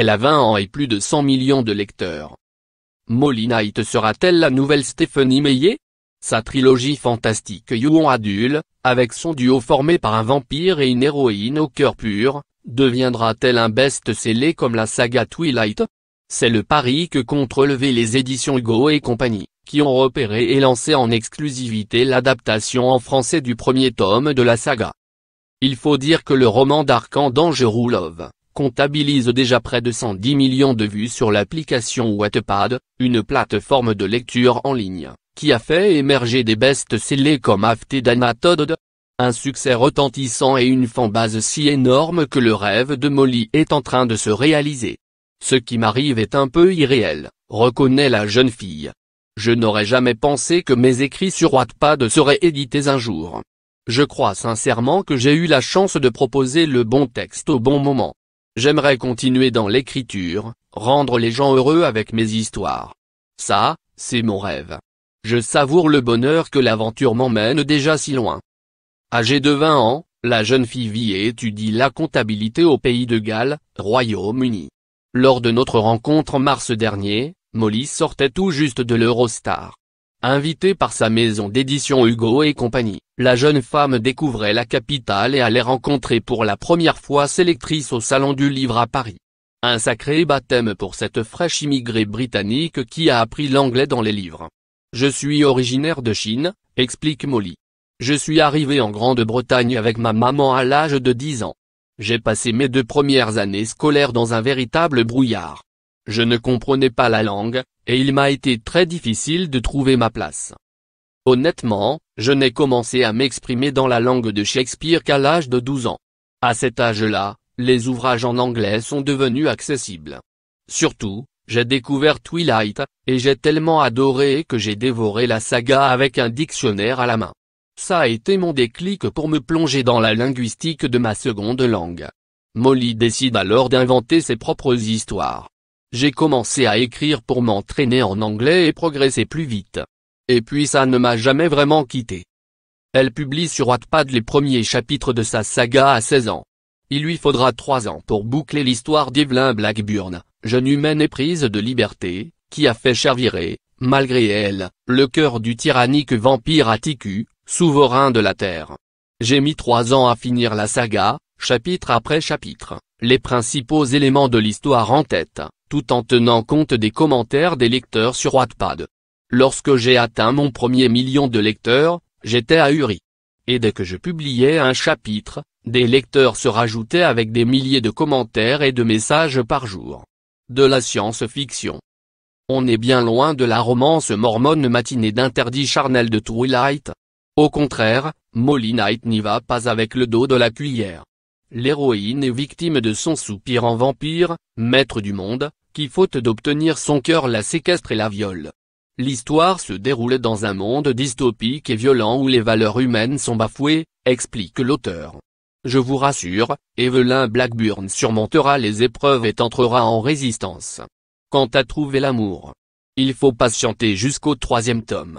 Elle a 20 ans et plus de 100 millions de lecteurs. Molly Knight sera-t-elle la nouvelle Stephenie Meyer? Sa trilogie fantastique Young Adult, avec son duo formé par un vampire et une héroïne au cœur pur, deviendra-t-elle un best-seller comme la saga Twilight? C'est le pari que comptent relever les éditions Hugo et compagnie, qui ont repéré et lancé en exclusivité l'adaptation en français du premier tome de la saga. Il faut dire que le roman d'Arcand Dangerous Love comptabilise déjà près de 110 millions de vues sur l'application Wattpad, une plateforme de lecture en ligne, qui a fait émerger des best-sellers comme After Todd. Un succès retentissant et une fanbase si énorme que le rêve de Molly est en train de se réaliser. Ce qui m'arrive est un peu irréel, reconnaît la jeune fille. Je n'aurais jamais pensé que mes écrits sur Wattpad seraient édités un jour. Je crois sincèrement que j'ai eu la chance de proposer le bon texte au bon moment. J'aimerais continuer dans l'écriture, rendre les gens heureux avec mes histoires. Ça, c'est mon rêve. Je savoure le bonheur que l'aventure m'emmène déjà si loin. Âgée de 20 ans, la jeune fille vit et étudie la comptabilité au pays de Galles, Royaume-Uni. Lors de notre rencontre en mars dernier, Molly sortait tout juste de l'Eurostar. Invitée par sa maison d'édition Hugo et compagnie, la jeune femme découvrait la capitale et allait rencontrer pour la première fois ses lectrices au Salon du Livre à Paris. Un sacré baptême pour cette fraîche immigrée britannique qui a appris l'anglais dans les livres. Je suis originaire de Chine, explique Molly. Je suis arrivée en Grande-Bretagne avec ma maman à l'âge de 10 ans. J'ai passé mes 2 premières années scolaires dans un véritable brouillard. Je ne comprenais pas la langue, et il m'a été très difficile de trouver ma place. Honnêtement, je n'ai commencé à m'exprimer dans la langue de Shakespeare qu'à l'âge de 12 ans. À cet âge-là, les ouvrages en anglais sont devenus accessibles. Surtout, j'ai découvert Twilight, et j'ai tellement adoré que j'ai dévoré la saga avec un dictionnaire à la main. Ça a été mon déclic pour me plonger dans la linguistique de ma seconde langue. Molly décide alors d'inventer ses propres histoires. J'ai commencé à écrire pour m'entraîner en anglais et progresser plus vite. Et puis ça ne m'a jamais vraiment quitté. Elle publie sur Wattpad les premiers chapitres de sa saga à 16 ans. Il lui faudra 3 ans pour boucler l'histoire d'Evelyn Blackburn, jeune humaine éprise de liberté, qui a fait chavirer, malgré elle, le cœur du tyrannique vampire Atticus, souverain de la Terre. J'ai mis 3 ans à finir la saga, chapitre après chapitre, les principaux éléments de l'histoire en tête, tout en tenant compte des commentaires des lecteurs sur Wattpad. Lorsque j'ai atteint mon premier million de lecteurs, j'étais ahuri. Et dès que je publiais un chapitre, des lecteurs se rajoutaient avec des milliers de commentaires et de messages par jour. De la science-fiction. On est bien loin de la romance mormone matinée d'interdit charnel de Twilight. Au contraire, Molly Knight n'y va pas avec le dos de la cuillère. L'héroïne est victime de son soupirant vampire, maître du monde, qui faute d'obtenir son cœur la séquestre et la viole. L'histoire se déroule dans un monde dystopique et violent où les valeurs humaines sont bafouées, explique l'auteur. Je vous rassure, Evelyn Blackburn surmontera les épreuves et entrera en résistance. Quant à trouver l'amour, il faut patienter jusqu'au 3e tome.